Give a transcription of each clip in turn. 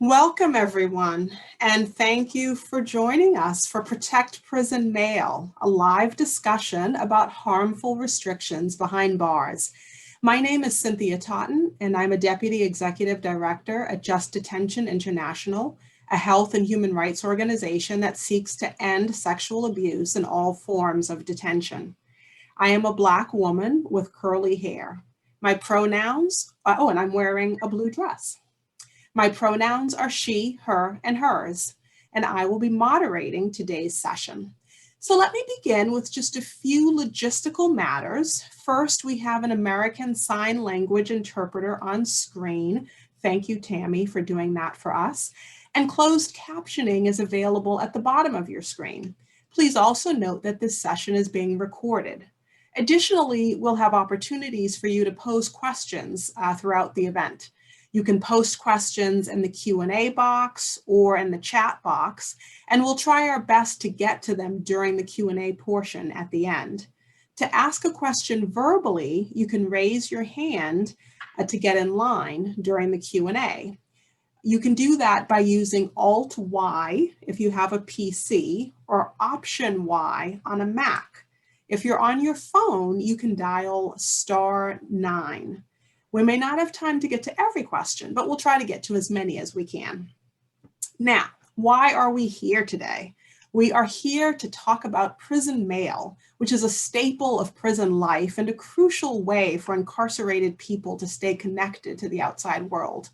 Welcome, everyone, and thank you for joining us for Protect Prison Mail, a live discussion about harmful restrictions behind bars. My name is Cynthia Totten, and I'm a Deputy Executive Director at Just Detention International, a health and human rights organization that seeks to end sexual abuse in all forms of detention. I am a Black woman with curly hair. My pronouns, and I'm wearing a blue dress. My pronouns are she, her, and hers, and I will be moderating today's session. So let me begin with just a few logistical matters. First, we have an American Sign Language interpreter on screen. Thank you, Tammy, for doing that for us. And closed captioning is available at the bottom of your screen. Please also note that this session is being recorded. Additionally, we'll have opportunities for you to pose questions throughout the event. You can post questions in the Q&A box or in the chat box, and we'll try our best to get to them during the Q&A portion at the end. To ask a question verbally, you can raise your hand to get in line during the Q&A. You can do that by using Alt-Y if you have a PC or Option-Y on a Mac. If you're on your phone, you can dial *9. We may not have time to get to every question, but we'll try to get to as many as we can. Now, why are we here today? We are here to talk about prison mail, which is a staple of prison life and a crucial way for incarcerated people to stay connected to the outside world.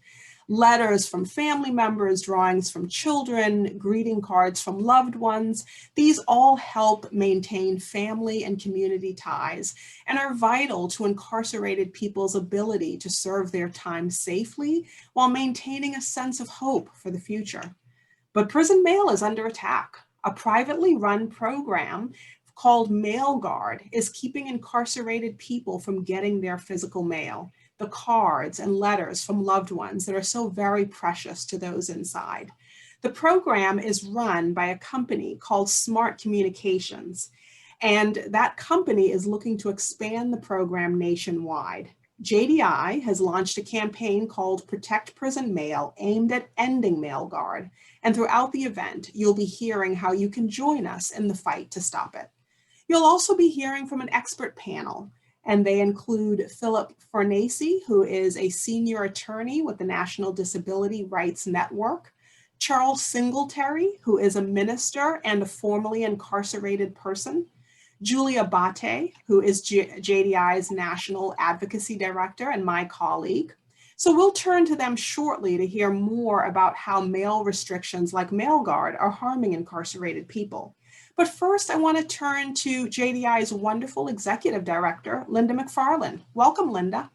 Letters from family members, drawings from children, greeting cards from loved ones. These all help maintain family and community ties and are vital to incarcerated people's ability to serve their time safely while maintaining a sense of hope for the future. But prison mail is under attack. A privately run program called MailGuard is keeping incarcerated people from getting their physical mail, the cards and letters from loved ones that are so very precious to those inside. The program is run by a company called Smart Communications, and that company is looking to expand the program nationwide. JDI has launched a campaign called Protect Prison Mail aimed at ending MailGuard, and throughout the event, you'll be hearing how you can join us in the fight to stop it. You'll also be hearing from an expert panel, and they include Philip Fornace, who is a senior attorney with the National Disability Rights Network, Charles Singletary, who is a minister and a formerly incarcerated person, Julia Bate, who is JDI's National Advocacy Director and my colleague. So we'll turn to them shortly to hear more about how mail restrictions like MailGuard are harming incarcerated people. But first, I want to turn to JDI's wonderful executive director, Linda McFarland. Welcome, Linda.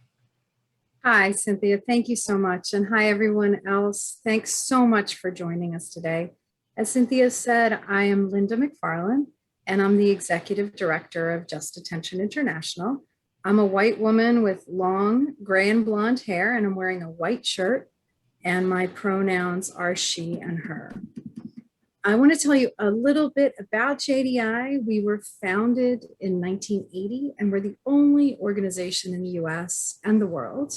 Hi, Cynthia. Thank you so much. And hi, everyone else. Thanks so much for joining us today. As Cynthia said, I am Linda McFarland, and I'm the executive director of Just Detention International. I'm a white woman with long gray and blonde hair, and I'm wearing a white shirt, and my pronouns are she and her. I want to tell you a little bit about JDI. We were founded in 1980, and we're the only organization in the US and the world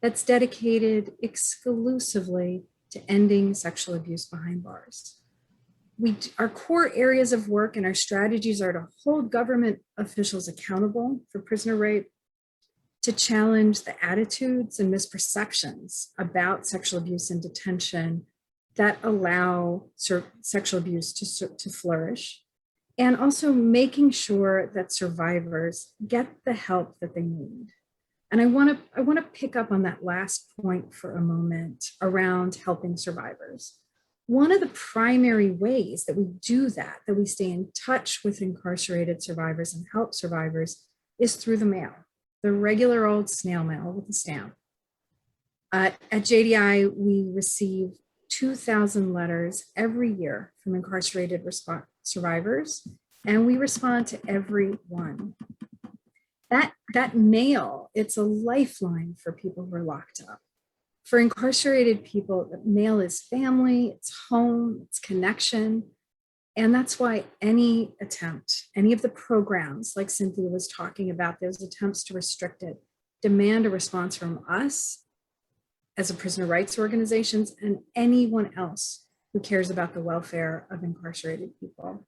that's dedicated exclusively to ending sexual abuse behind bars. Our core areas of work and our strategies are to hold government officials accountable for prisoner rape, to challenge the attitudes and misperceptions about sexual abuse in detention that allow sexual abuse to flourish, and also making sure that survivors get the help that they need. And I want to pick up on that last point for a moment around helping survivors. One of the primary ways that we do that we stay in touch with incarcerated survivors and help survivors, is through the mail, the regular old snail mail with a stamp. At JDI, we receive 2,000 letters every year from incarcerated survivors, and we respond to every one. That mail, it's a lifeline for people who are locked up. For incarcerated people, mail is family, it's home, it's connection. And that's why any attempt, any of the programs like Cynthia was talking about, those attempts to restrict it, demand a response from us as a prisoner rights organizations and anyone else who cares about the welfare of incarcerated people.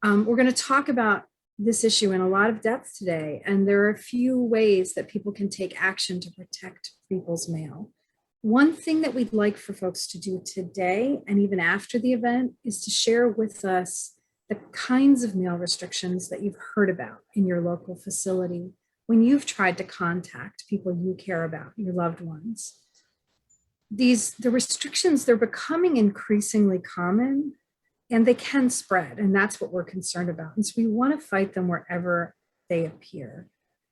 We're going to talk about this issue in a lot of depth today, and there are a few ways that people can take action to protect people's mail. One thing that we'd like for folks to do today and even after the event is to share with us the kinds of mail restrictions that you've heard about in your local facility when you've tried to contact people you care about, your loved ones. The restrictions, they're becoming increasingly common, and they can spread, and that's what we're concerned about. And so we want to fight them wherever they appear.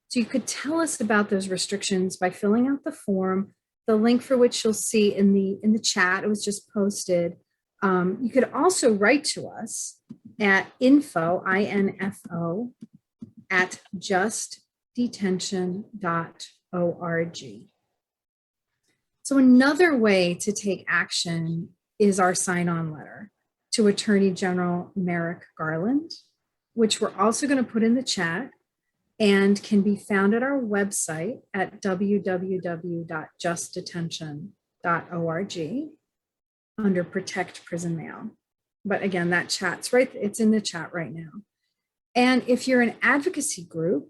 So you could tell us about those restrictions by filling out the form, the link for which you'll see in the chat. It was just posted. You could also write to us at info, I-N-F-O, at justdetention.org. So another way to take action is our sign-on letter to Attorney General Merrick Garland, which we're also going to put in the chat and can be found at our website at www.justdetention.org under Protect Prison Mail. But again, that chat's right, it's in the chat right now. And if you're an advocacy group,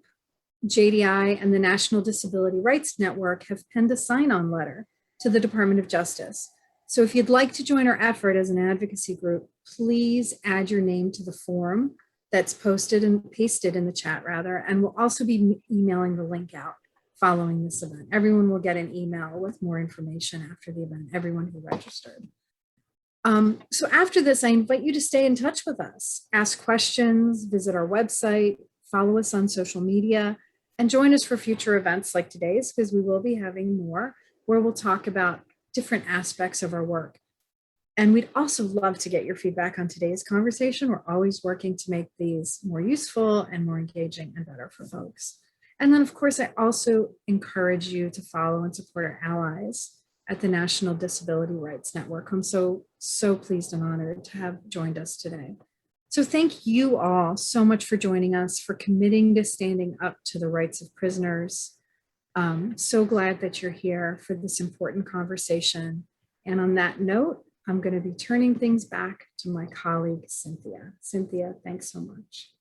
JDI and the National Disability Rights Network have penned a sign-on letter to the Department of Justice. So if you'd like to join our effort as an advocacy group, please add your name to the form that's posted and pasted in the chat rather, and we'll also be emailing the link out following this event. Everyone will get an email with more information after the event, everyone who registered. So after this, I invite you to stay in touch with us, ask questions, visit our website, follow us on social media, and join us for future events like today's, because we will be having more where we'll talk about different aspects of our work. And we'd also love to get your feedback on today's conversation. We're always working to make these more useful and more engaging and better for folks. And then, of course, I also encourage you to follow and support our allies at the National Disability Rights Network. I'm so pleased and honored to have joined us today. So thank you all so much for joining us, for committing to standing up to the rights of prisoners. So glad that you're here for this important conversation. And on that note, I'm going to be turning things back to my colleague, Cynthia. Cynthia, thanks so much.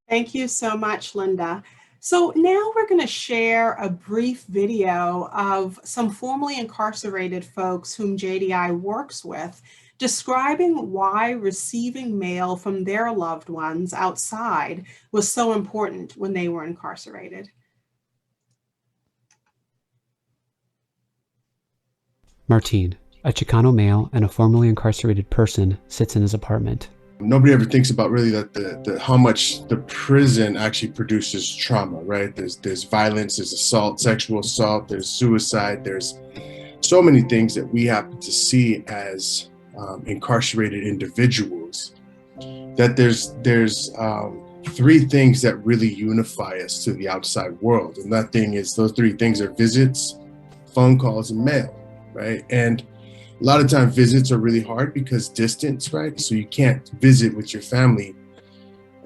Thank you so much, Linda. So now we're going to share a brief video of some formerly incarcerated folks whom JDI works with, describing why receiving mail from their loved ones outside was so important when they were incarcerated. Martin, a Chicano male and a formerly incarcerated person, sits in his apartment. Nobody ever thinks about really that how much the prison actually produces trauma, right? There's violence, there's assault, sexual assault, there's suicide, there's so many things that we happen to see as incarcerated individuals. That there's three things that really unify us to the outside world, and those three things are visits, phone calls, and mail, right? And a lot of times visits are really hard because distance, right? So you can't visit with your family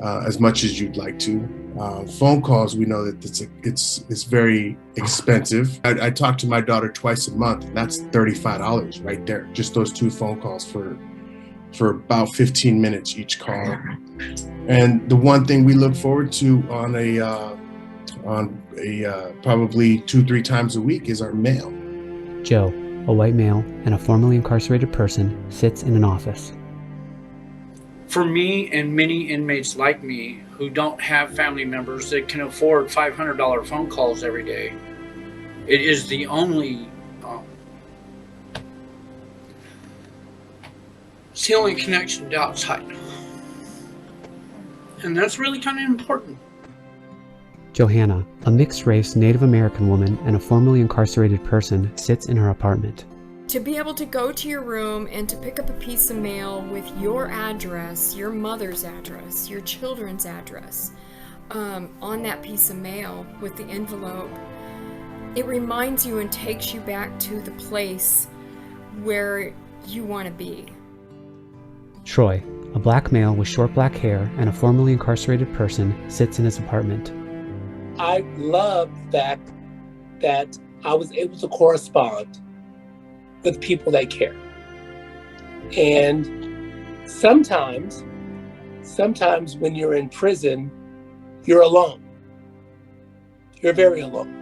as much as you'd like to. Phone calls, we know that it's very expensive. I talk to my daughter twice a month, and that's $35 right there. Just those two phone calls for about 15 minutes each call. And the one thing we look forward to on probably 2-3 times a week is our mail. Joe, a white male and a formerly incarcerated person, sits in an office. For me and many inmates like me who don't have family members that can afford $500 phone calls every day, it is the only connection to outside. And that's really kind of important. Johanna, a mixed-race Native American woman and a formerly incarcerated person, sits in her apartment. To be able to go to your room and to pick up a piece of mail with your address, your mother's address, your children's address, on that piece of mail with the envelope, it reminds you and takes you back to the place where you want to be. Troy, a black male with short black hair and a formerly incarcerated person, sits in his apartment. I love the fact that I was able to correspond with people that care. And sometimes when you're in prison, you're alone. You're very alone.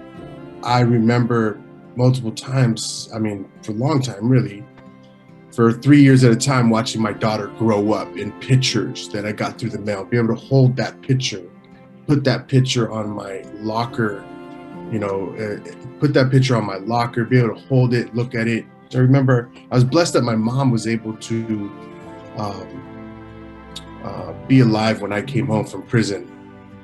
I remember multiple times, I mean, for a long time, really, for 3 years at a time, watching my daughter grow up in pictures that I got through the mail, be able to hold that picture, put that picture on my locker, put that picture on my locker, be able to hold it, look at it. I remember I was blessed that my mom was able to be alive when I came home from prison.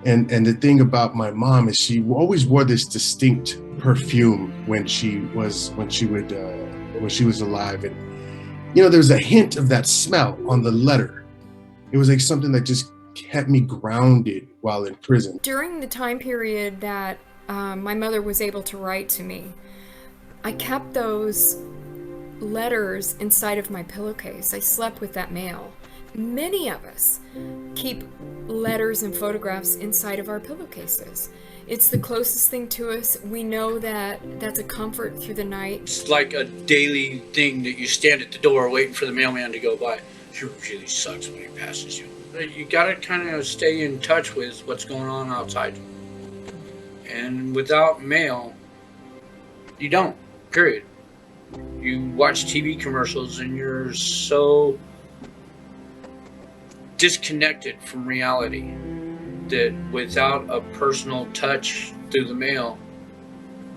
And the thing about my mom is she always wore this distinct perfume when she was alive. And there was a hint of that smell on the letter. It was like something that just kept me grounded while in prison. During the time period that my mother was able to write to me, I kept those letters inside of my pillowcase. I slept with that mail. Many of us keep letters and photographs inside of our pillowcases. It's the closest thing to us. We know that that's a comfort through the night. It's like a daily thing that you stand at the door waiting for the mailman to go by. It really sucks when he passes you. You gotta kind of stay in touch with what's going on outside. And without mail, you don't, period. You watch TV commercials and you're so disconnected from reality that without a personal touch through the mail,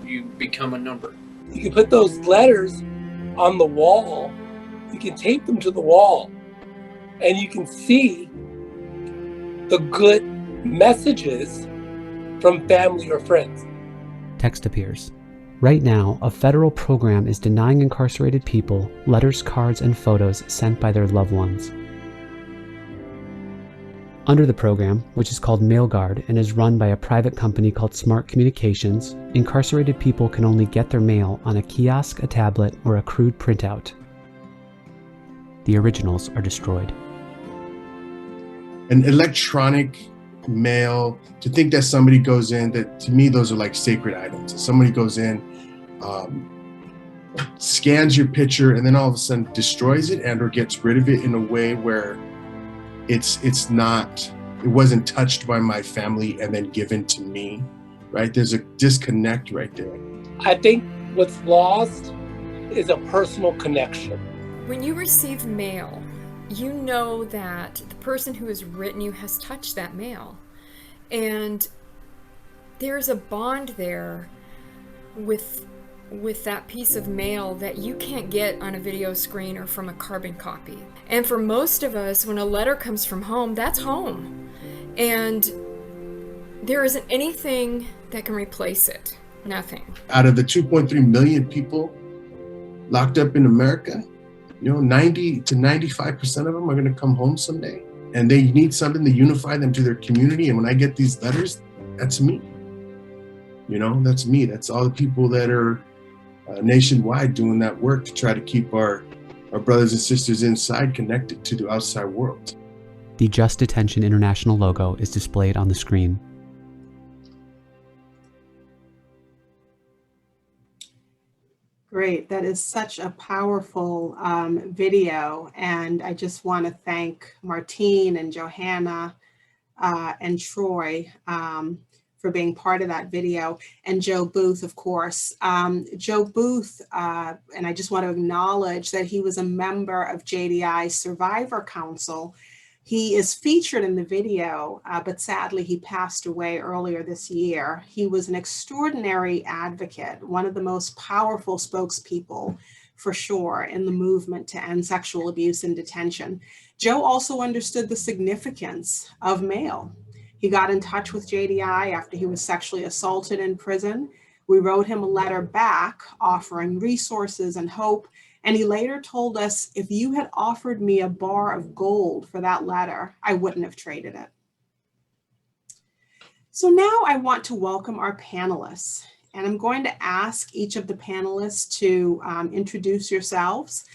you become a number. You can put those letters on the wall. You can tape them to the wall, and you can see the good messages from family or friends. Text appears. Right now, a federal program is denying incarcerated people letters, cards, and photos sent by their loved ones. Under the program, which is called MailGuard and is run by a private company called Smart Communications, incarcerated people can only get their mail on a kiosk, a tablet, or a crude printout. The originals are destroyed. An electronic mail, to think that somebody goes in, that to me those are like sacred items. Somebody goes in, scans your picture, and then all of a sudden destroys it and or gets rid of it in a way where it wasn't touched by my family and then given to me, right? There's a disconnect right there. I think what's lost is a personal connection. When you receive mail, you know that the person who has written you has touched that mail. And there's a bond there with that piece of mail that you can't get on a video screen or from a carbon copy. And for most of us, when a letter comes from home, that's home. And there isn't anything that can replace it. Nothing. Out of the 2.3 million people locked up in America, 90 to 95% of them are going to come home someday. And they need something to unify them to their community. And when I get these letters, that's me. That's me. That's all the people that are nationwide doing that work to try to keep our brothers and sisters inside connected to the outside world. The Just Detention International logo is displayed on the screen. Great. That is such a powerful video. And I just want to thank Martine and Johanna and Troy for being part of that video, and Joe Booth, of course. Joe Booth, and I just want to acknowledge that he was a member of JDI's Survivor Council. He is featured in the video, but sadly he passed away earlier this year. He was an extraordinary advocate, one of the most powerful spokespeople for sure in the movement to end sexual abuse in detention. Joe also understood the significance of mail. He got in touch with JDI after he was sexually assaulted in prison. We wrote him a letter back offering resources and hope. And he later told us, if you had offered me a bar of gold for that letter, I wouldn't have traded it. So now I want to welcome our panelists. And I'm going to ask each of the panelists to introduce yourselves.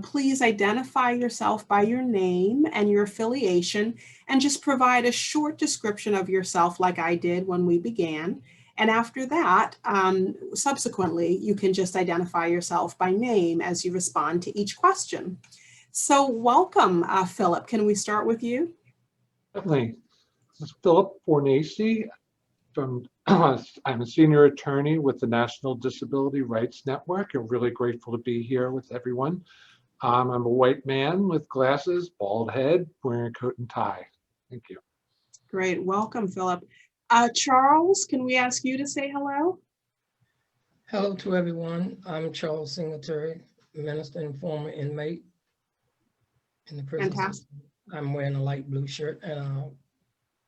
Please identify yourself by your name and your affiliation, and just provide a short description of yourself like I did when we began. And after that, subsequently, you can just identify yourself by name as you respond to each question. So welcome, Philip. Can we start with you? Definitely. This is Philip Fornace from, I'm a senior attorney with the National Disability Rights Network. I'm really grateful to be here with everyone. I'm a white man with glasses, bald head, wearing a coat and tie. Thank you. Great. Welcome, Philip. Charles, can we ask you to say hello? Hello to everyone. I'm Charles Singletary, minister and former inmate in the prison Fantastic. system. I'm wearing a light blue shirt and a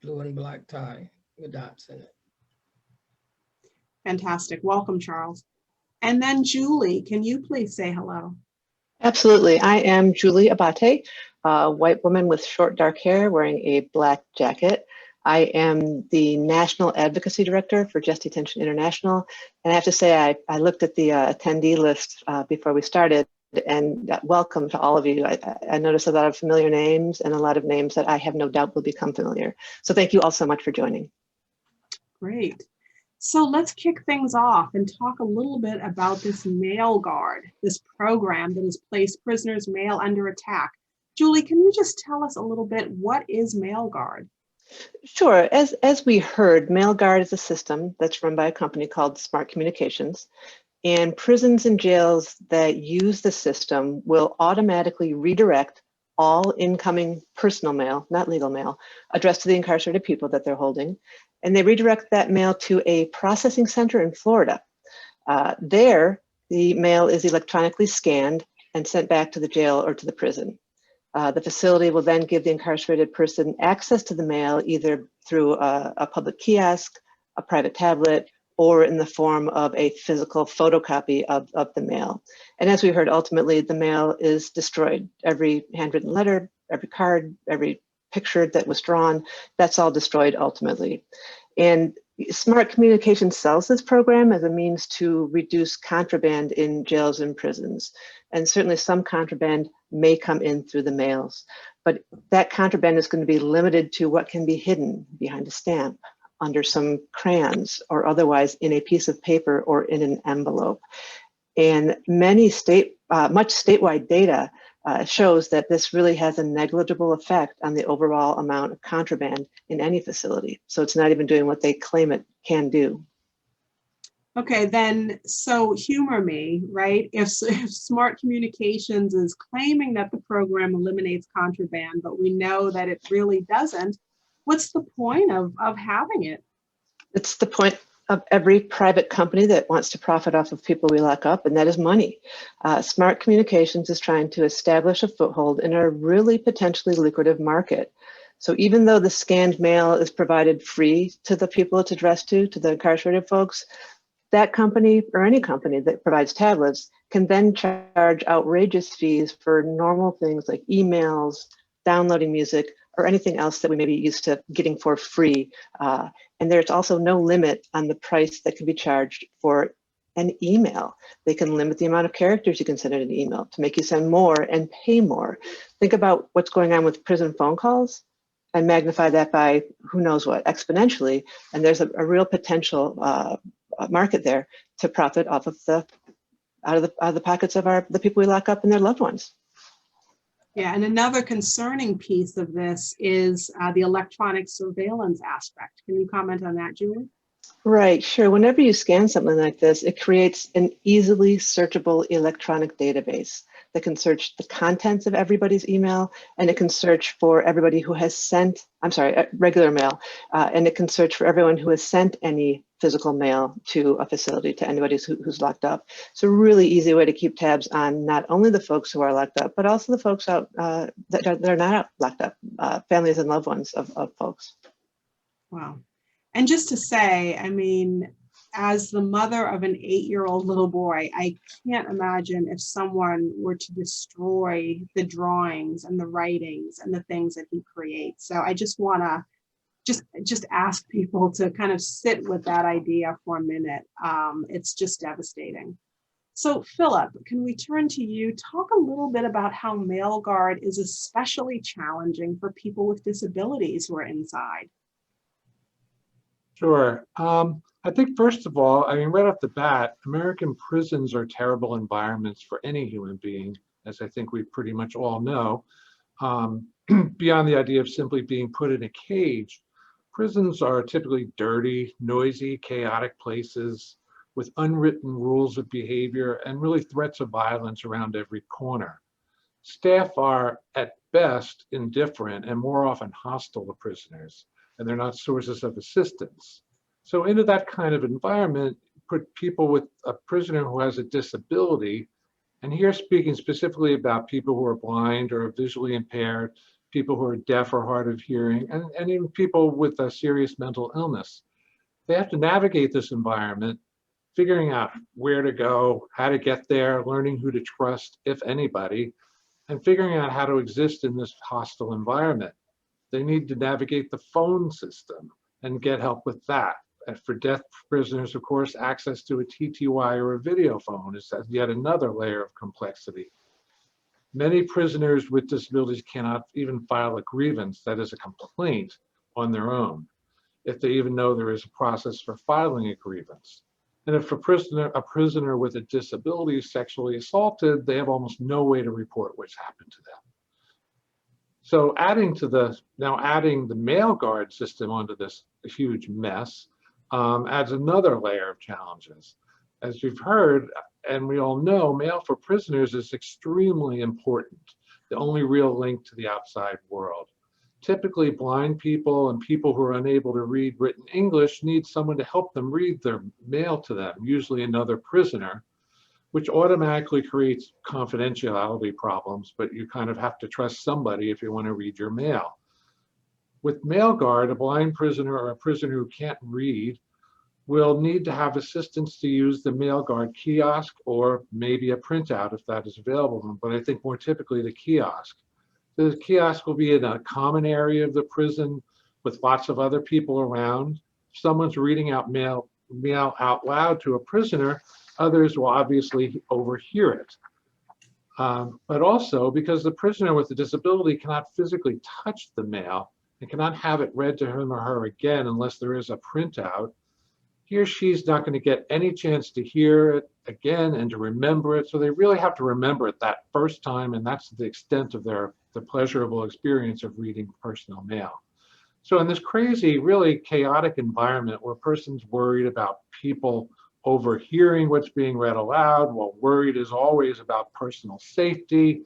blue and black tie with dots in it. Fantastic. Welcome, Charles. And then Julie, can you please say hello? Absolutely. I am Julie Abate, a white woman with short dark hair wearing a black jacket. I am the National Advocacy Director for Just Detention International. And I have to say, I looked at the attendee list before we started, and welcome to all of you. I noticed a lot of familiar names and a lot of names that I have no doubt will become familiar. So thank you all so much for joining. Great. So let's kick things off and talk a little bit about this MailGuard, this program that has placed prisoners' mail under attack. Julie, can you just tell us a little bit, what is MailGuard? Sure. As we heard, MailGuard is a system that's run by a company called Smart Communications. And prisons and jails that use the system will automatically redirect all incoming personal mail, not legal mail, addressed to the incarcerated people that they're holding. And they redirect that mail to a processing center in Florida. There, the mail is electronically scanned and sent back to the jail or to the prison. The facility will then give the incarcerated person access to the mail either through a public kiosk, a private tablet, or in the form of a physical photocopy of the mail. And as we heard, ultimately, the mail is destroyed. Every handwritten letter, every card, every picture that was drawn, that's all destroyed ultimately. And Smart Communications sells this program as a means to reduce contraband in jails and prisons. And certainly some contraband may come in through the mails, but that contraband is going to be limited to what can be hidden behind a stamp, under some crayons, or otherwise in a piece of paper or in an envelope. And much statewide data shows that this really has a negligible effect on the overall amount of contraband in any facility. So it's not even doing what they claim it can do. Okay, then, so humor me, right? If Smart Communications is claiming that the program eliminates contraband, but we know that it really doesn't, what's the point of having it? It's the point of every private company that wants to profit off of people we lock up, and that is money. Smart Communications is trying to establish a foothold in a really potentially lucrative market. So even though the scanned mail is provided free to the people it's addressed to the incarcerated folks, that company or any company that provides tablets can then charge outrageous fees for normal things like emails, downloading music, or anything else that we may be used to getting for free. And there's also no limit on the price that can be charged for an email. They can limit the amount of characters you can send in an email to make you send more and pay more. Think about what's going on with prison phone calls and magnify that by who knows what, exponentially. And there's a real potential market there to profit off of out of the pockets of the people we lock up and their loved ones. Yeah, and another concerning piece of this is the electronic surveillance aspect. Can you comment on that, Julie? Right, sure. Whenever you scan something like this, it creates an easily searchable electronic database that can search the contents of everybody's email, and it can search for everybody who has sent, regular mail, and it can search for everyone who has sent any physical mail to a facility, to anybody who's locked up. It's a really easy way to keep tabs on not only the folks who are locked up, but also the folks out that are not locked up, families and loved ones of folks. Wow. And just to say, I mean, as the mother of an 8-year-old little boy, I can't imagine if someone were to destroy the drawings and the writings and the things that he creates. So I just want to just ask people to kind of sit with that idea for a minute. It's just devastating. So Philip, can we turn to you? Talk a little bit about how MailGuard is especially challenging for people with disabilities who are inside. Sure. I think first of all, I mean, right off the bat, American prisons are terrible environments for any human being, as I think we pretty much all know. Beyond the idea of simply being put in a cage, prisons are typically dirty, noisy, chaotic places with unwritten rules of behavior and really threats of violence around every corner. Staff are, at best, indifferent and more often hostile to prisoners, and they're not sources of assistance. So into that kind of environment, put people with a prisoner who has a disability, and here speaking specifically about people who are blind or visually impaired, people who are deaf or hard of hearing, and even people with a serious mental illness. They have to navigate this environment, figuring out where to go, how to get there, learning who to trust, if anybody, and figuring out how to exist in this hostile environment. They need to navigate the phone system and get help with that. And for deaf prisoners, of course, access to a TTY or a video phone is yet another layer of complexity. Many prisoners with disabilities cannot even file a grievance, that is a complaint, on their own, if they even know there is a process for filing a grievance. And if a prisoner with a disability is sexually assaulted, they have almost no way to report what's happened to them. So adding the MailGuard system onto this huge mess adds another layer of challenges. As you've heard, and we all know, mail for prisoners is extremely important, the only real link to the outside world. Typically, blind people and people who are unable to read written English need someone to help them read their mail to them, usually another prisoner, which automatically creates confidentiality problems, but you kind of have to trust somebody if you want to read your mail. With MailGuard, a blind prisoner or a prisoner who can't read will need to have assistance to use the MailGuard kiosk or maybe a printout if that is available, but I think more typically the kiosk. The kiosk will be in a common area of the prison with lots of other people around. If someone's reading out mail out loud to a prisoner, others will obviously overhear it. But also because the prisoner with a disability cannot physically touch the mail and cannot have it read to him or her again unless there is a printout, he or she's not going to get any chance to hear it again and to remember it. So they really have to remember it that first time, and that's the extent of the pleasurable experience of reading personal mail. So in this crazy, really chaotic environment where a person's worried about people overhearing what's being read aloud, while worried as always about personal safety,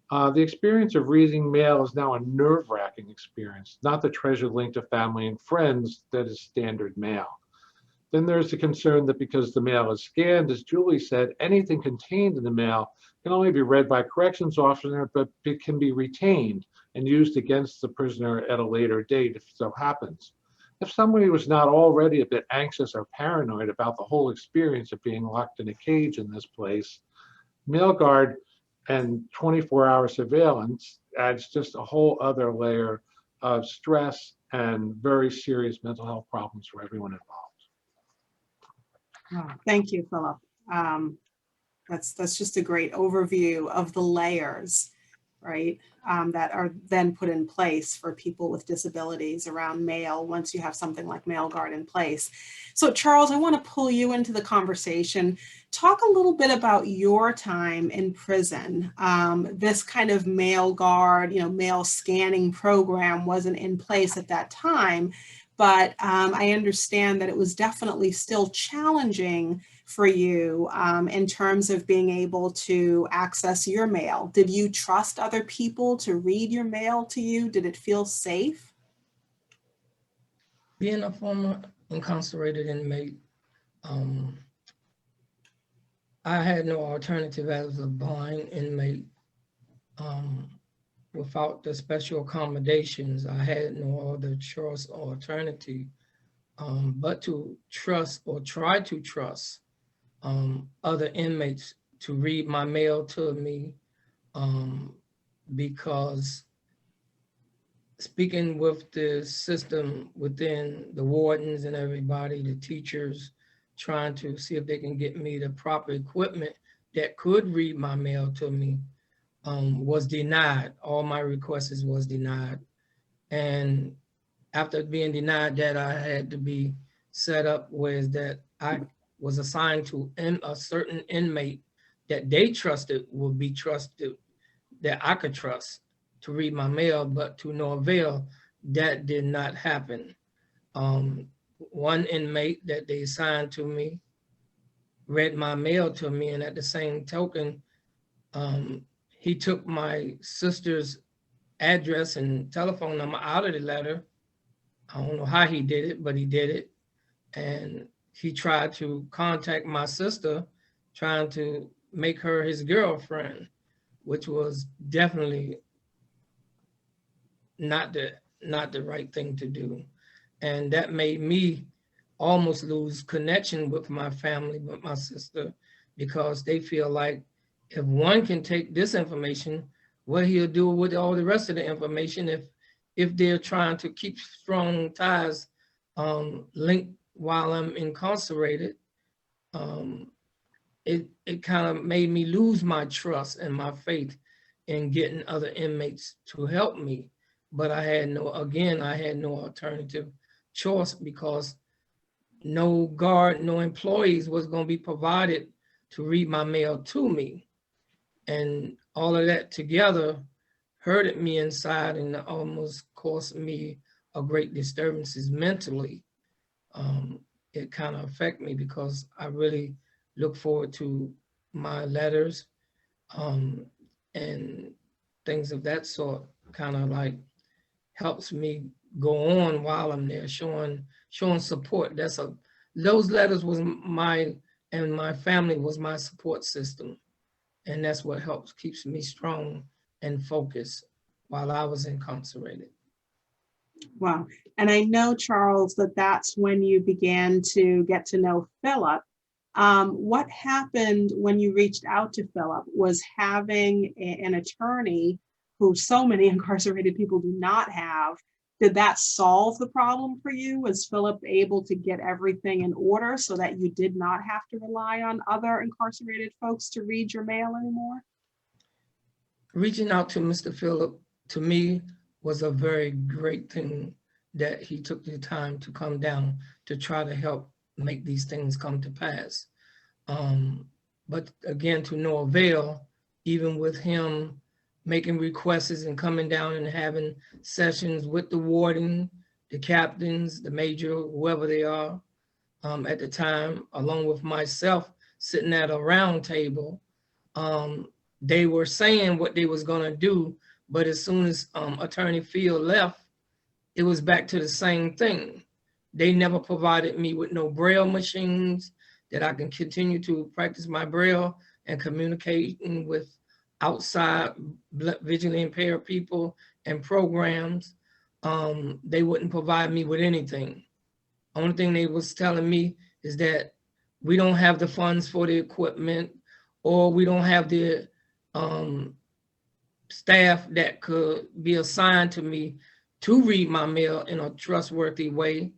the experience of reading mail is now a nerve-wracking experience, not the treasured link to family and friends that is standard mail. Then there's the concern that because the mail is scanned, as Julie said, anything contained in the mail can only be read by a corrections officer, but it can be retained and used against the prisoner at a later date if so happens. If somebody was not already a bit anxious or paranoid about the whole experience of being locked in a cage in this place, MailGuard and 24-hour surveillance adds just a whole other layer of stress and very serious mental health problems for everyone involved. Oh, thank you, Philip. That's just a great overview of the layers, right, that are then put in place for people with disabilities around mail once you have something like MailGuard in place. So Charles, I want to pull you into the conversation. Talk a little bit about your time in prison. This kind of MailGuard, mail scanning program wasn't in place at that time, but I understand that it was definitely still challenging for you in terms of being able to access your mail. Did you trust other people to read your mail to you? Did it feel safe? Being a former incarcerated inmate, I had no alternative as a blind inmate. Without the special accommodations, I had no other choice or alternative but to trust or try to trust other inmates to read my mail to me, because speaking with the system within the wardens and everybody, the teachers, trying to see if they can get me the proper equipment that could read my mail to me, was denied. All my requests was denied. And after being denied that, I had to be set up was that I was assigned to a certain inmate that they trusted would be trusted, that I could trust to read my mail, but to no avail, that did not happen. One inmate that they assigned to me read my mail to me, and at the same token, he took my sister's address and telephone number out of the letter. I don't know how he did it, but he did it. And he tried to contact my sister, trying to make her his girlfriend, which was definitely not the right thing to do. And that made me almost lose connection with my family, with my sister, because they feel like if one can take this information, what he'll do with all the rest of the information if they're trying to keep strong ties linked while I'm incarcerated. It kind of made me lose my trust and my faith in getting other inmates to help me. But I had no alternative choice, because no guard, no employees was going to be provided to read my mail to me. And all of that together hurted me inside and almost caused me a great disturbances mentally. It kind of affected me because I really look forward to my letters and things of that sort, kind of like helps me go on while I'm there, showing support. Those letters was my family was my support system. And that's what keeps me strong and focused while I was incarcerated. Wow. And I know, Charles, that's when you began to get to know Philip. What happened when you reached out to Philip? Was having an attorney, who so many incarcerated people do not have, did that solve the problem for you? Was Philip able to get everything in order so that you did not have to rely on other incarcerated folks to read your mail anymore? Reaching out to Mr. Philip, to me, was a very great thing, that he took the time to come down to try to help make these things come to pass. But again, to no avail, even with him making requests and coming down and having sessions with the warden, the captains, the major, whoever they are at the time, along with myself sitting at a round table. They were saying what they was gonna do, but as soon as Attorney Field left, it was back to the same thing. They never provided me with no Braille machines that I can continue to practice my Braille and communicating with outside visually impaired people and programs. They wouldn't provide me with anything. Only thing they was telling me is that we don't have the funds for the equipment, or we don't have the staff that could be assigned to me to read my mail in a trustworthy way.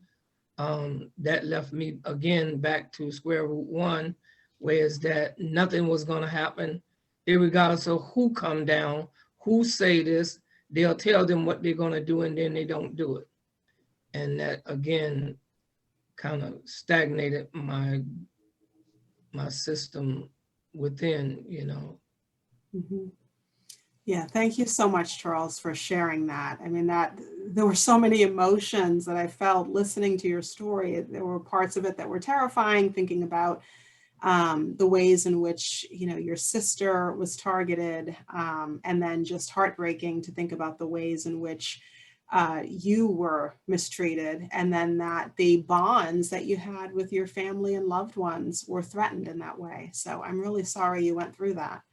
That left me again back to square root one, whereas that nothing was gonna happen, irregardless of who come down, who say this, they'll tell them what they're gonna do and then they don't do it. And that again, kind of stagnated my system within, you know. Mm-hmm. Yeah, thank you so much, Charles, for sharing that. I mean, there were so many emotions that I felt listening to your story. There were parts of it that were terrifying, thinking about the ways in which, your sister was targeted, and then just heartbreaking to think about the ways in which you were mistreated, and then that the bonds that you had with your family and loved ones were threatened in that way. So I'm really sorry you went through that.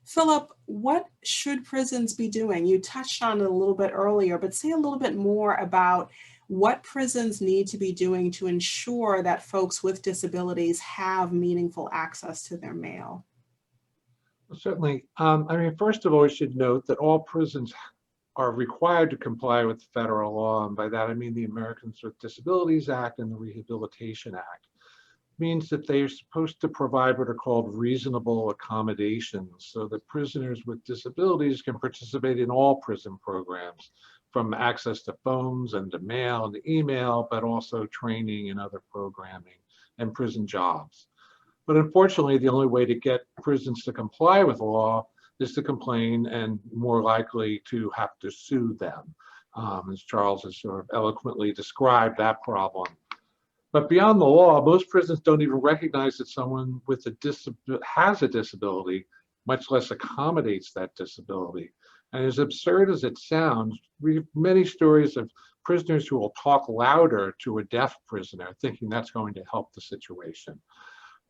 Philip, what should prisons be doing? You touched on it a little bit earlier, but say a little bit more about what prisons need to be doing to ensure that folks with disabilities have meaningful access to their mail. Well, certainly. First of all, we should note that all prisons are required to comply with federal law. And by that, I mean the Americans with Disabilities Act and the Rehabilitation Act. Means that they are supposed to provide what are called reasonable accommodations so that prisoners with disabilities can participate in all prison programs, from access to phones and to mail and to email, but also training and other programming and prison jobs. But unfortunately, the only way to get prisons to comply with the law is to complain and more likely to have to sue them, as Charles has sort of eloquently described that problem. But beyond the law, most prisons don't even recognize that someone with has a disability, much less accommodates that disability. And as absurd as it sounds, we have many stories of prisoners who will talk louder to a deaf prisoner, thinking that's going to help the situation.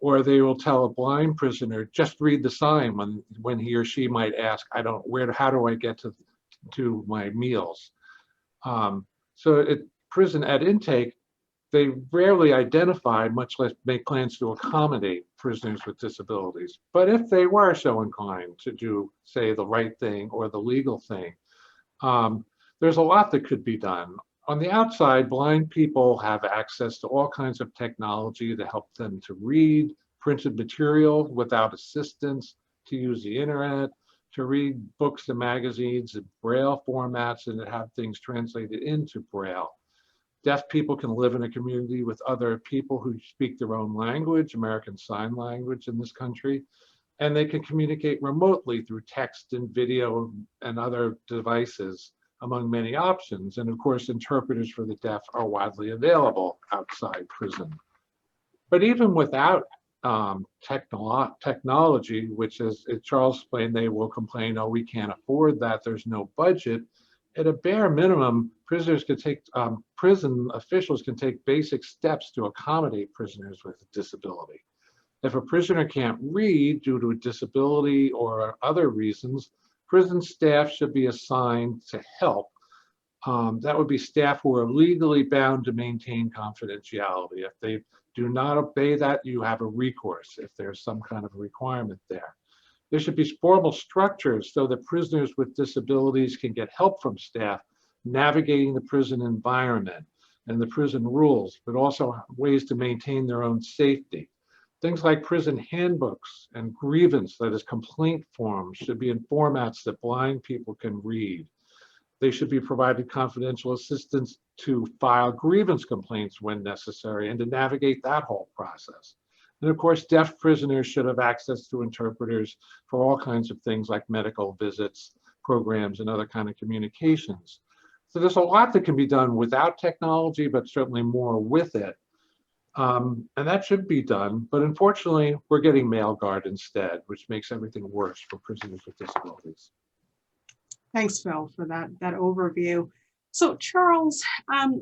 Or they will tell a blind prisoner, just read the sign when he or she might ask, how do I get to my meals? So at prison at intake, they rarely identify, much less make plans to accommodate prisoners with disabilities. But if they were so inclined to do, say, the right thing or the legal thing, there's a lot that could be done. On the outside, blind people have access to all kinds of technology to help them to read printed material without assistance, to use the internet, to read books and magazines in Braille formats and to have things translated into Braille. Deaf people can live in a community with other people who speak their own language, American Sign Language in this country, and they can communicate remotely through text and video and other devices, among many options. And of course, interpreters for the deaf are widely available outside prison. But even without technology, which as Charles explained, they will complain, oh, we can't afford that, there's no budget. At a bare minimum, prisoners can take, prison officials can take basic steps to accommodate prisoners with a disability. If a prisoner can't read due to a disability or other reasons, prison staff should be assigned to help. That would be staff who are legally bound to maintain confidentiality. If they do not obey that, you have a recourse if there's some kind of requirement there. There should be formal structures so that prisoners with disabilities can get help from staff navigating the prison environment and the prison rules, but also ways to maintain their own safety. Things like prison handbooks and grievance, that is complaint forms, should be in formats that blind people can read. They should be provided confidential assistance to file grievance complaints when necessary and to navigate that whole process. And of course, deaf prisoners should have access to interpreters for all kinds of things like medical visits, programs, and other kind of communications. So there's a lot that can be done without technology, but certainly more with it. And that should be done. But unfortunately, we're getting MailGuard instead, which makes everything worse for prisoners with disabilities. Thanks, Phil, for that overview. So Charles,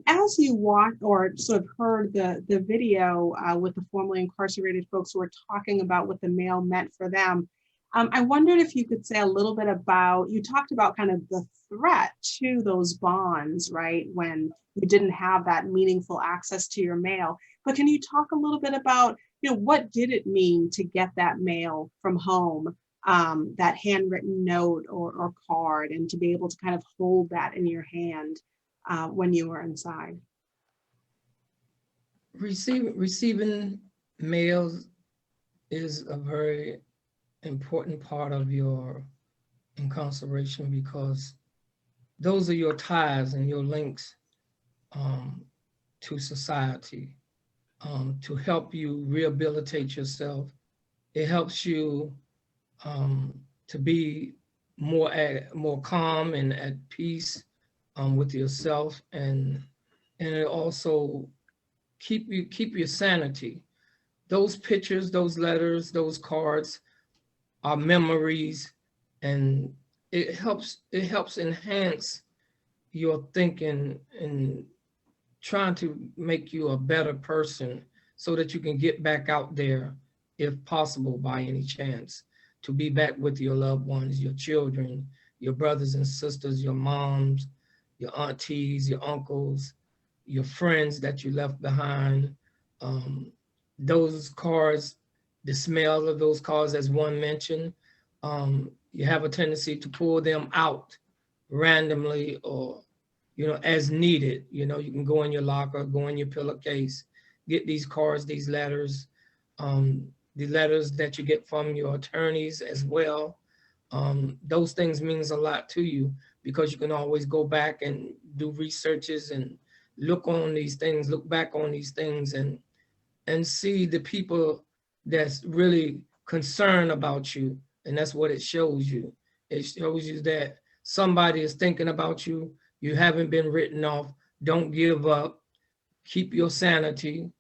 as you watched or sort of heard the video with the formerly incarcerated folks who were talking about what the mail meant for them, I wondered if you could say a little bit about, you talked about kind of the threat to those bonds, right, when you didn't have that meaningful access to your mail. But can you talk a little bit about, what did it mean to get that mail from home, that handwritten note or card, and to be able to kind of hold that in your hand when you were inside? Receiving mail is a very important part of your incarceration, because those are your ties and your links to society, to help you rehabilitate yourself. It helps you to be more calm and at peace with yourself, and it also keep your sanity. Those pictures, those letters, those cards are memories, and it helps enhance your thinking and trying to make you a better person so that you can get back out there, if possible, by any chance, to be back with your loved ones, your children, your brothers and sisters, your moms, your aunties, your uncles, your friends that you left behind. Those cards, the smell of those cards, as one mentioned, you have a tendency to pull them out randomly or, as needed. You can go in your locker, go in your pillowcase, get these cards, these letters, the letters that you get from your attorneys as well. those things means a lot to you because you can always go back and do researches and look back on these things and see the people that's really concerned about you. And that's what it shows you. It shows you that somebody is thinking about you. You haven't been written off. Don't give up. Keep your sanity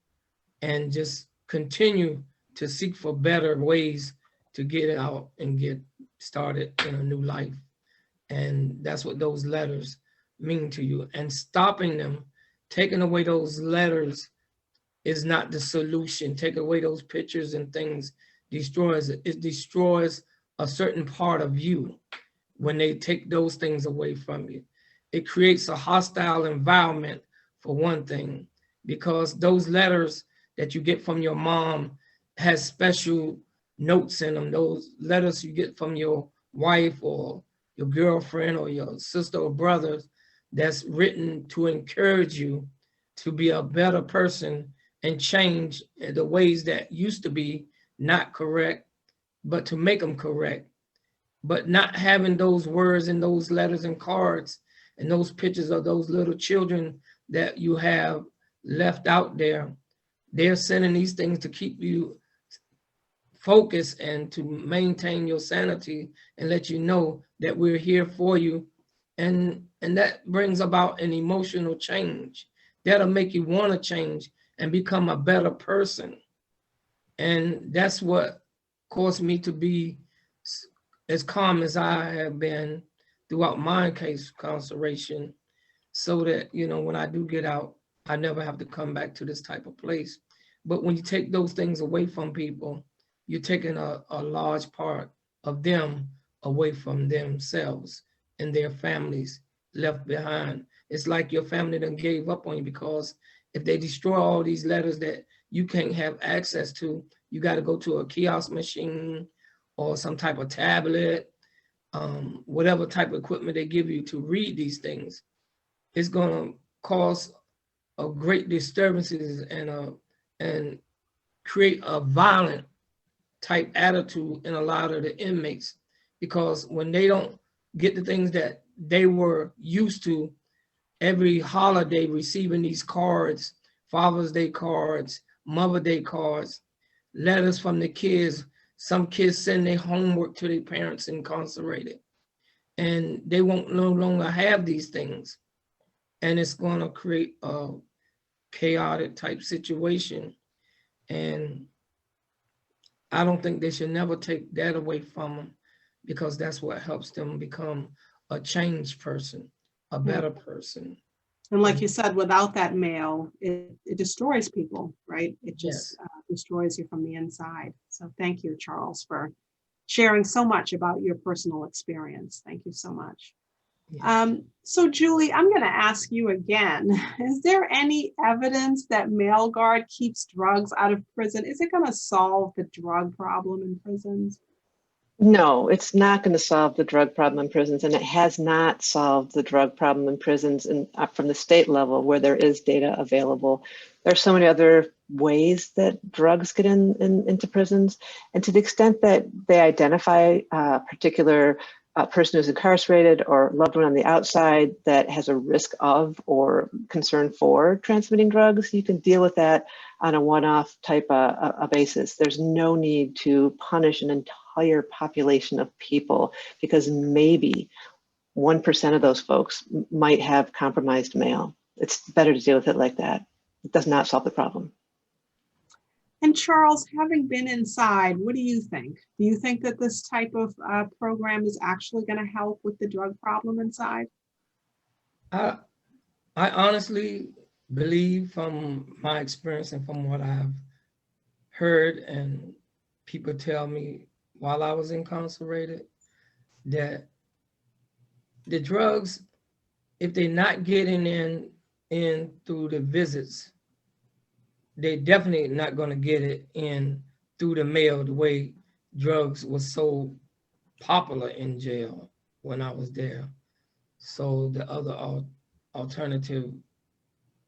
and just continue to seek for better ways to get out and get started in a new life. And that's what those letters mean to you. And stopping them, taking away those letters is not the solution. Take away those pictures and things destroys it. It destroys a certain part of you when they take those things away from you. It creates a hostile environment for one thing, because those letters that you get from your mom has special notes in them. Those letters you get from your wife or your girlfriend or your sister or brother, that's written to encourage you to be a better person and change the ways that used to be not correct, but to make them correct. But not having those words and those letters and cards and those pictures of those little children that you have left out there, they're sending these things to keep you focused and to maintain your sanity and let you know that we're here for you. And that brings about an emotional change. That'll make you want to change and become a better person. And that's what caused me to be as calm as I have been throughout my case incarceration, so that, you know, when I do get out, I never have to come back to this type of place. But when you take those things away from people, you're taking a large part of them away from themselves and their families left behind. It's like your family done gave up on you, because if they destroy all these letters that you can't have access to, you got to go to a kiosk machine or some type of tablet, whatever type of equipment they give you to read these things. It's going to cause a great disturbances and create a violent type attitude in a lot of the inmates, because when they don't get the things that they were used to, every holiday receiving these cards, Father's Day cards, Mother's Day cards, letters from the kids. Some kids send their homework to their parents incarcerated, and they won't no longer have these things. And it's going to create a chaotic type situation. And I don't think they should never take that away from them, because that's what helps them become a changed person, a better person. And like you said, without that mail, it destroys people, right? It just destroys you from the inside. So thank you, Charles, for sharing so much about your personal experience. Thank you so much. Yes. So Julie, I'm going to ask you again, is there any evidence that MailGuard keeps drugs out of prison? Is it going to solve the drug problem in prisons? No, it's not going to solve the drug problem in prisons, and it has not solved the drug problem in prisons from the state level where there is data available. There are so many other ways that drugs get into prisons, and to the extent that they identify a particular person who's incarcerated or loved one on the outside that has a risk of or concern for transmitting drugs, you can deal with that on a one-off type of basis. There's no need to punish an entire population of people because maybe 1% of those folks might have compromised mail. It's better to deal with it like that. It does not solve the problem. And Charles, having been inside, what do you think? Do you think that this type of program is actually going to help with the drug problem inside? I honestly believe, from my experience and from what I've heard and people tell me while I was incarcerated, that the drugs, if they're not getting in through the visits, they definitely not going to get it in through the mail, the way drugs was so popular in jail when I was there. So the other alternative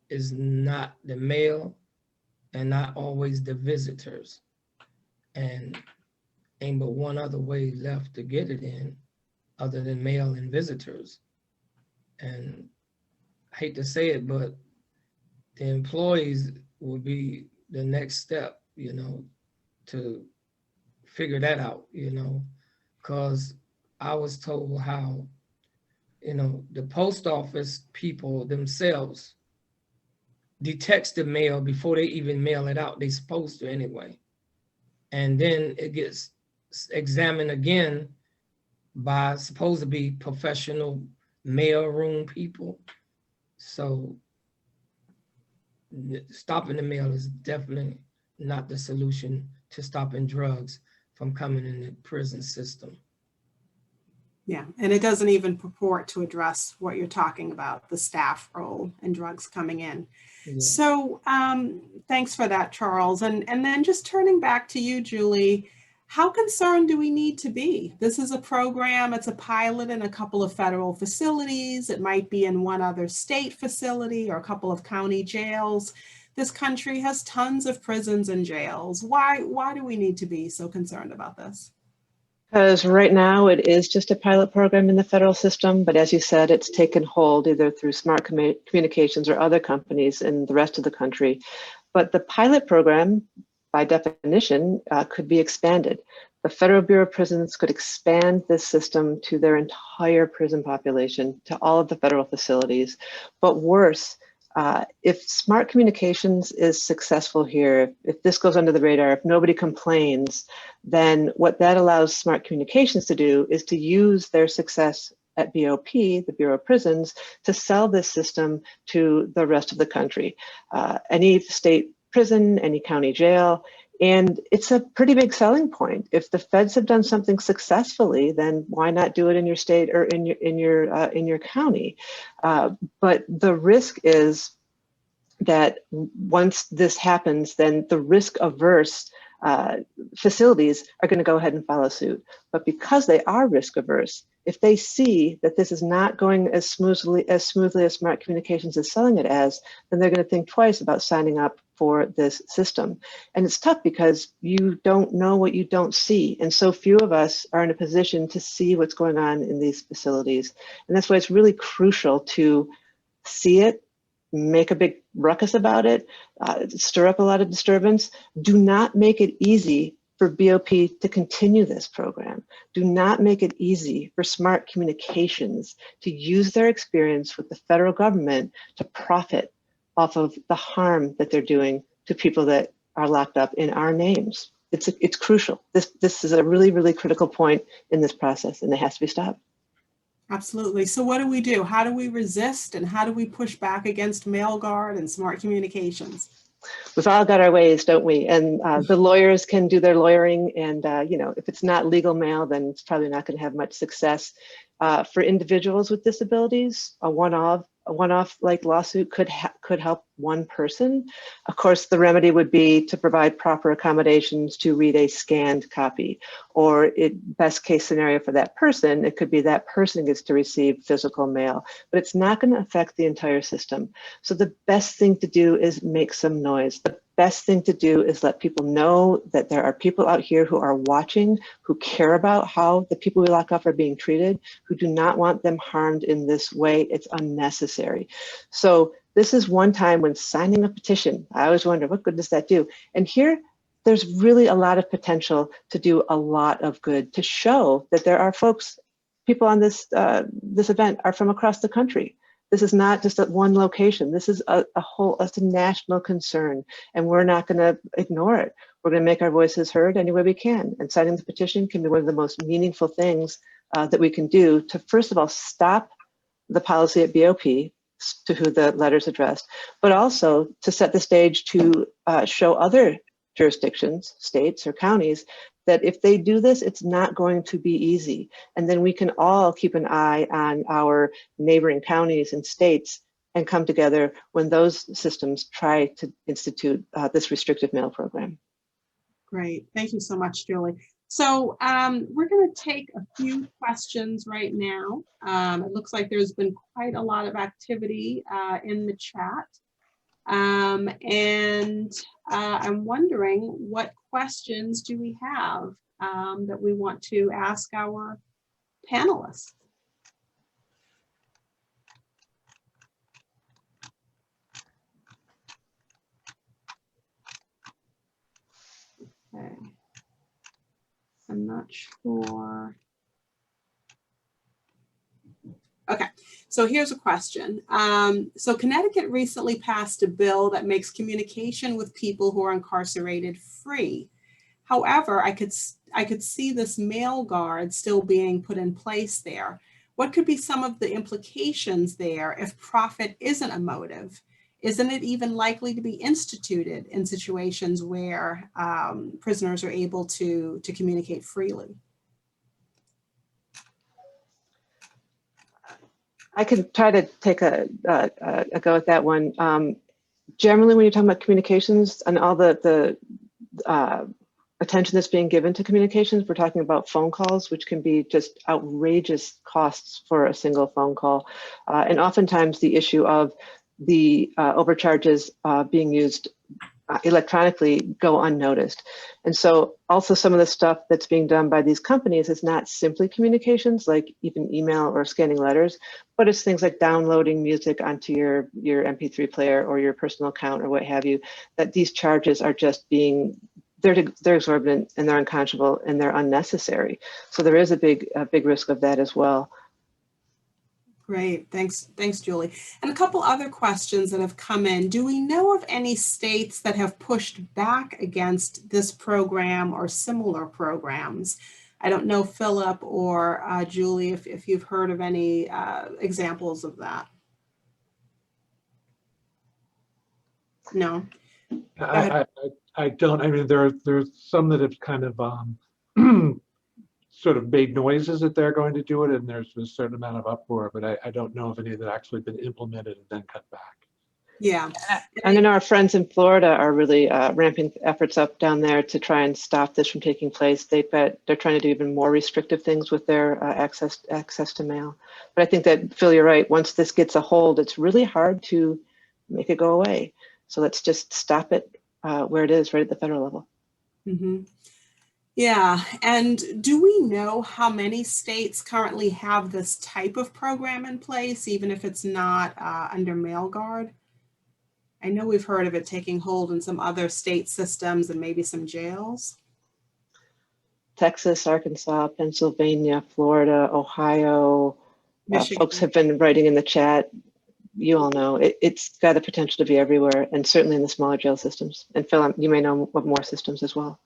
is not the mail and not always the visitors. And ain't but one other way left to get it in other than mail and visitors. And I hate to say it, but the employees will be the next step, you know, to figure that out, you know, because I was told how, you know, the post office people themselves detects the mail before they even mail it out. They're supposed to anyway. And then it gets examined again by supposed to be professional mail room people. So stopping the mail is definitely not the solution to stopping drugs from coming in the prison system. Yeah, and it doesn't even purport to address what you're talking about, the staff role and drugs coming in. Yeah. So thanks for that, Charles. And then just turning back to you, Julie, how concerned do we need to be? This is a program, it's a pilot in a couple of federal facilities. It might be in one other state facility or a couple of county jails. This country has tons of prisons and jails. Why do we need to be so concerned about this? Because right now it is just a pilot program in the federal system, but as you said, it's taken hold either through Smart Communications or other companies in the rest of the country. But the pilot program, by definition, could be expanded. The Federal Bureau of Prisons could expand this system to their entire prison population, to all of the federal facilities. But worse, if Smart Communications is successful here, if this goes under the radar, if nobody complains, then what that allows Smart Communications to do is to use their success at BOP, the Bureau of Prisons, to sell this system to the rest of the country. Any state prison, any county jail, and it's a pretty big selling point. If the feds have done something successfully, then why not do it in your state or in your county? But the risk is that once this happens, then the risk-averse facilities are going to go ahead and follow suit. But because they are risk-averse, if they see that this is not going as smoothly as Smart Communications is selling it as, then they're going to think twice about signing up for this system. And it's tough because you don't know what you don't see. And so few of us are in a position to see what's going on in these facilities. And that's why it's really crucial to see it, make a big ruckus about it, stir up a lot of disturbance. Do not make it easy for BOP to continue this program. Do not make it easy for Smart Communications to use their experience with the federal government to profit off of the harm that they're doing to people that are locked up in our names. It's crucial. This is a really, really critical point in this process, and it has to be stopped. Absolutely. So what do we do? How do we resist, and how do we push back against MailGuard and Smart Communications? We've all got our ways, don't we? And the lawyers can do their lawyering, and you know, if it's not legal mail, then it's probably not going to have much success. For individuals with disabilities, a one-off like lawsuit could help one person. Of course, the remedy would be to provide proper accommodations to read a scanned copy, or best case scenario for that person, it could be that person gets to receive physical mail, but it's not going to affect the entire system. So the best thing to do is make some noise. The best thing to do is let people know that there are people out here who are watching, who care about how the people we lock up are being treated, who do not want them harmed in this way. It's unnecessary. So this is one time when signing a petition, I always wonder, what good does that do? And here, there's really a lot of potential to do a lot of good, to show that there are folks, people on this event are from across the country. This is not just at one location. This is it's a national concern, and we're not going to ignore it. We're going to make our voices heard any way we can. And signing the petition can be one of the most meaningful things that we can do to, first of all, stop the policy at BOP, to who the letter's addressed, but also to set the stage to show other jurisdictions, states or counties, that if they do this, it's not going to be easy. And then we can all keep an eye on our neighboring counties and states and come together when those systems try to institute this restricted mail program. Great. Thank you so much, Julie. So we're going to take a few questions right now. It looks like there's been quite a lot of activity in the chat. And I'm wondering, what questions do we have that we want to ask our panelists. Okay. I'm not sure. Okay, so here's a question. So Connecticut recently passed a bill that makes communication with people who are incarcerated free. However, I could see this MailGuard still being put in place there. What could be some of the implications there if profit isn't a motive? Isn't it even likely to be instituted in situations where prisoners are able to communicate freely? I could try to take a go at that one. Generally, when you're talking about communications and all the attention that's being given to communications, we're talking about phone calls, which can be just outrageous costs for a single phone call. And oftentimes the issue of the overcharges being used electronically go unnoticed. And so also some of the stuff that's being done by these companies is not simply communications, like even email or scanning letters, but it's things like downloading music onto your MP3 player or your personal account or what have you, that these charges are just being, they're exorbitant and they're unconscionable and they're unnecessary. So there is a big risk of that as well. Great, thanks, Julie. And a couple other questions that have come in. Do we know of any states that have pushed back against this program or similar programs? I don't know, Philip or Julie, if you've heard of any examples of that. No. I don't. I mean, there's some that have kind of sort of made noises that they're going to do it, and there's a certain amount of uproar, but I don't know of any that actually been implemented and then cut back. Yeah. And then our friends in Florida are really ramping efforts up down there to try and stop this from taking place. They're trying to do even more restrictive things with their access to mail. But I think that, Phil, you're right. Once this gets a hold, it's really hard to make it go away. So let's just stop it where it is, right at the federal level. Mm-hmm. Yeah, and do we know how many states currently have this type of program in place, even if it's not under MailGuard? I know we've heard of it taking hold in some other state systems and maybe some jails. Texas, Arkansas, Pennsylvania, Florida, Ohio. Folks have been writing in the chat. You all know it's got the potential to be everywhere, and certainly in the smaller jail systems. And Phil, you may know of more systems as well.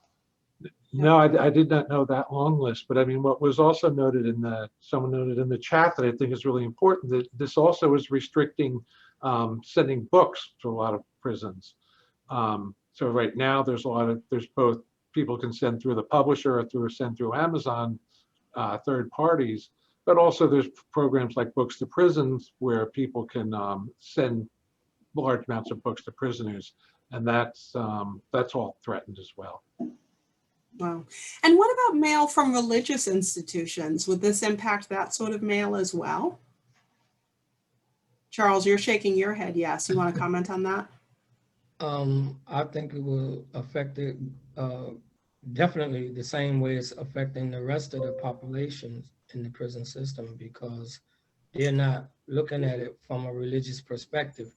No, I did not know that long list, but I mean, what was also noted someone noted in the chat that I think is really important, that this also is restricting sending books to a lot of prisons. So right now there's both people can send through the publisher or send through Amazon, third parties, but also there's programs like Books to Prisons where people can send large amounts of books to prisoners, and that's all threatened as well. Wow. And what about mail from religious institutions? Would this impact that sort of mail as well? Charles, you're shaking your head. Yes. You want to comment on that? I think it will affect it definitely the same way it's affecting the rest of the population in the prison system, because they're not looking at it from a religious perspective.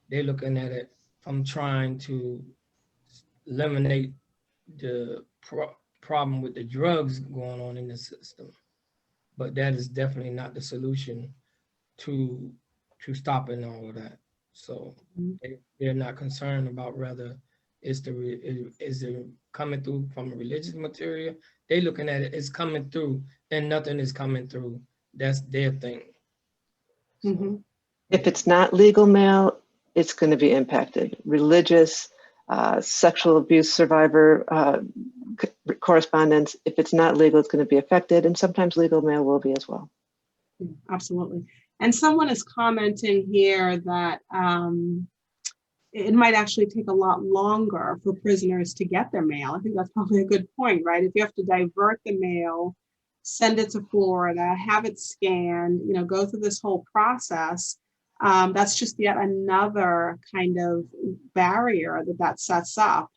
They're looking at it from trying to eliminate the problem with the drugs going on in the system. But that is definitely not the solution to stopping all of that. So they're not concerned about whether is it coming through from a religious material. They looking at it, it's coming through and nothing is coming through. That's their thing. Mm-hmm. If it's not legal mail, it's going to be impacted. Religious, sexual abuse survivor correspondence, if it's not legal, it's going to be affected, and sometimes legal mail will be as well. Absolutely. And someone is commenting here that it might actually take a lot longer for prisoners to get their mail. I think that's probably a good point, right? If you have to divert the mail, send it to Florida, have it scanned, go through this whole process, that's just yet another kind of barrier that sets up.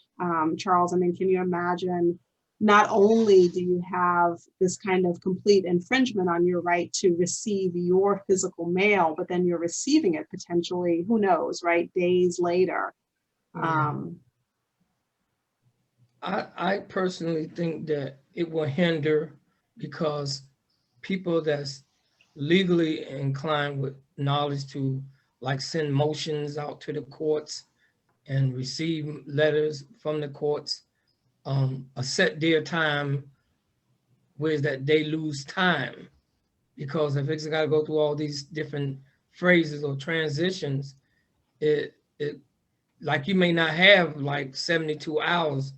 Charles, I mean, can you imagine not only do you have this kind of complete infringement on your right to receive your physical mail, but then you're receiving it potentially, who knows, right, days later. I personally think that it will hinder because people that's legally inclined with knowledge to like send motions out to the courts and receive letters from the courts, a set day of time, whereas that they lose time because if it's got to go through all these different phrases or transitions, it like you may not have like 72 hours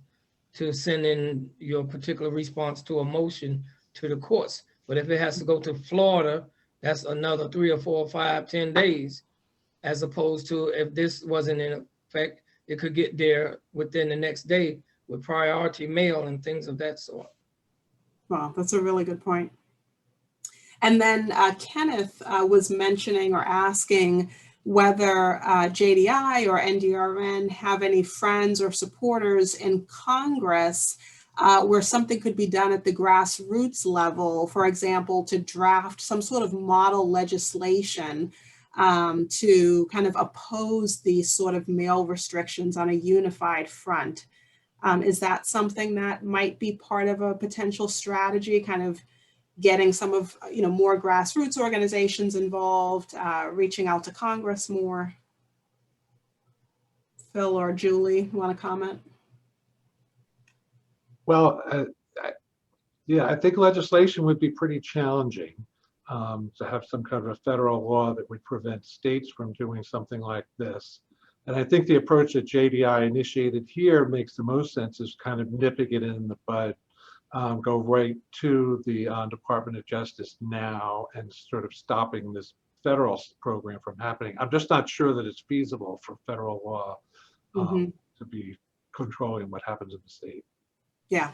to send in your particular response to a motion to the courts. But if it has to go to Florida, that's another 3 or 4 or 5, 10 days, as opposed to if this wasn't in effect, it could get there within the next day with priority mail and things of that sort. Well, that's a really good point. And then Kenneth was mentioning or asking whether JDI or NDRN have any friends or supporters in Congress where something could be done at the grassroots level, for example, to draft some sort of model legislation to kind of oppose these sort of mail restrictions on a unified front. Is that something that might be part of a potential strategy, kind of getting some of, more grassroots organizations involved, reaching out to Congress more? Phil or Julie, want to comment? Well, yeah, I think legislation would be pretty challenging to have some kind of a federal law that would prevent states from doing something like this. And I think the approach that JDI initiated here makes the most sense, is kind of nipping it in the bud, go right to the Department of Justice now and sort of stopping this federal program from happening. I'm just not sure that it's feasible for federal law to be controlling what happens in the state. Yeah.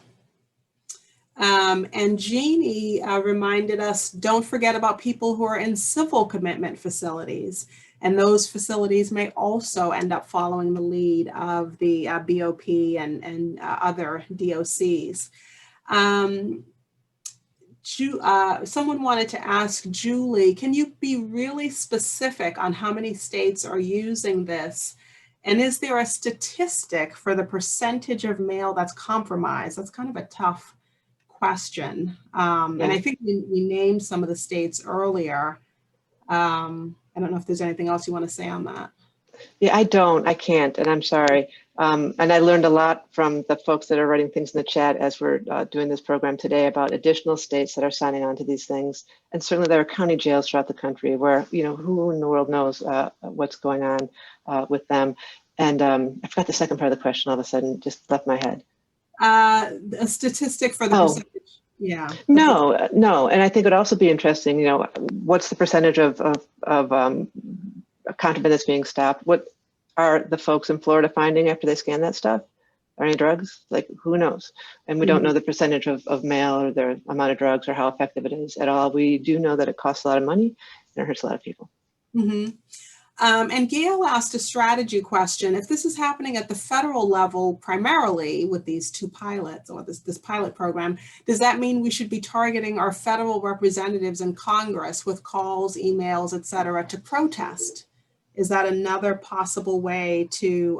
And Jeannie reminded us, don't forget about people who are in civil commitment facilities. And those facilities may also end up following the lead of the BOP and other DOCs. Someone wanted to ask Julie, can you be really specific on how many states are using this? And is there a statistic for the percentage of mail that's compromised? That's kind of a tough question. And I think we named some of the states earlier. I don't know if there's anything else you want to say on that. Yeah, I can't, and I'm sorry. And I learned a lot from the folks that are writing things in the chat as we're doing this program today about additional states that are signing on to these things. And certainly there are county jails throughout the country where, who in the world knows what's going on with them. And I forgot the second part of the question, all of a sudden, just left my head. A statistic for the percentage. Yeah. No. And I think it would also be interesting, what's the percentage of contraband that's being stopped? What are the folks in Florida finding after they scan that stuff? Are any drugs? Like, who knows? And we don't know the percentage of mail or the amount of drugs or how effective it is at all. We do know that it costs a lot of money and it hurts a lot of people. And Gail asked a strategy question. If this is happening at the federal level, primarily with these two pilots or this pilot program, does that mean we should be targeting our federal representatives in Congress with calls, emails, et cetera, to protest? Is that another possible way to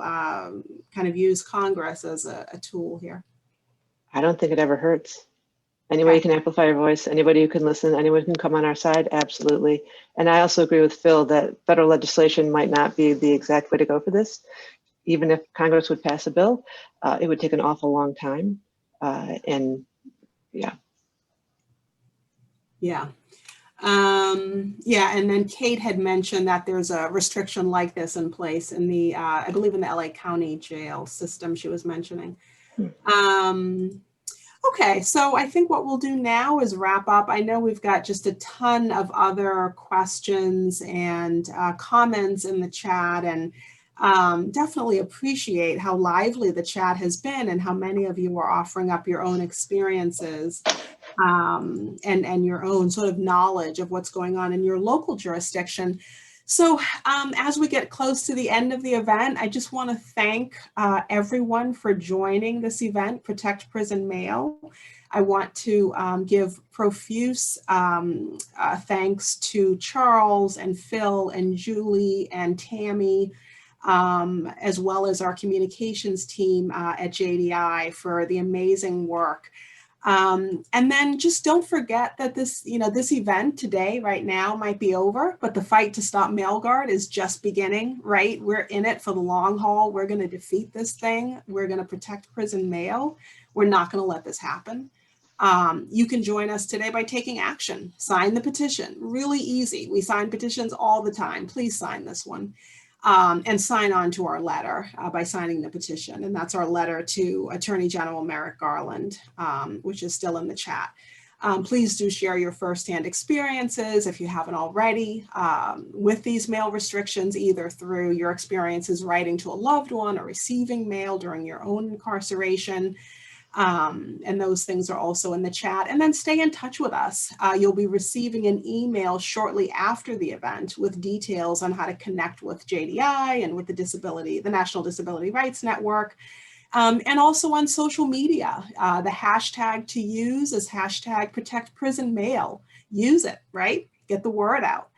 kind of use Congress as a tool here? I don't think it ever hurts. Any way you can amplify your voice, anybody who can listen, anyone who can come on our side, absolutely. And I also agree with Phil that federal legislation might not be the exact way to go for this. Even if Congress would pass a bill, it would take an awful long time. And yeah. And then Kate had mentioned that there's a restriction like this in place in the, I believe in the LA County jail system she was mentioning. Okay, so I think what we'll do now is wrap up. I know we've got just a ton of other questions and comments in the chat, and definitely appreciate how lively the chat has been and how many of you are offering up your own experiences and your own sort of knowledge of what's going on in your local jurisdiction. So as we get close to the end of the event, I just want to thank everyone for joining this event, Protect Prison Mail. I want to give profuse thanks to Charles and Phil and Julie and Tammy, as well as our communications team at JDI for the amazing work. And then just don't forget that this event today, right now, might be over, but the fight to stop MailGuard is just beginning, right? We're in it for the long haul. We're going to defeat this thing. We're going to protect prison mail. We're not going to let this happen. You can join us today by taking action. Sign the petition. Really easy. We sign petitions all the time. Please sign this one. And sign on to our letter by signing the petition. And that's our letter to Attorney General Merrick Garland, which is still in the chat. Please do share your firsthand experiences, if you haven't already, with these mail restrictions, either through your experiences writing to a loved one or receiving mail during your own incarceration. And those things are also in the chat. And then stay in touch with us. You'll be receiving an email shortly after the event with details on how to connect with JDI and with the National Disability Rights Network, and also on social media. The hashtag to use is hashtag Protect Prison Mail. Use it, right? Get the word out.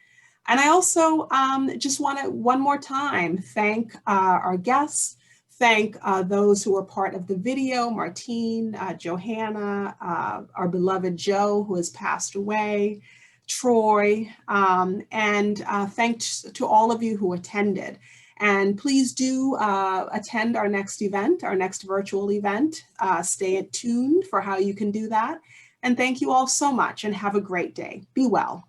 And I also just want to, one more time, thank our guests. Thank those who were part of the video, Martine, Johanna, our beloved Joe, who has passed away, Troy, and thanks to all of you who attended. And please do attend our next event, our next virtual event. Stay tuned for how you can do that. And thank you all so much and have a great day. Be well.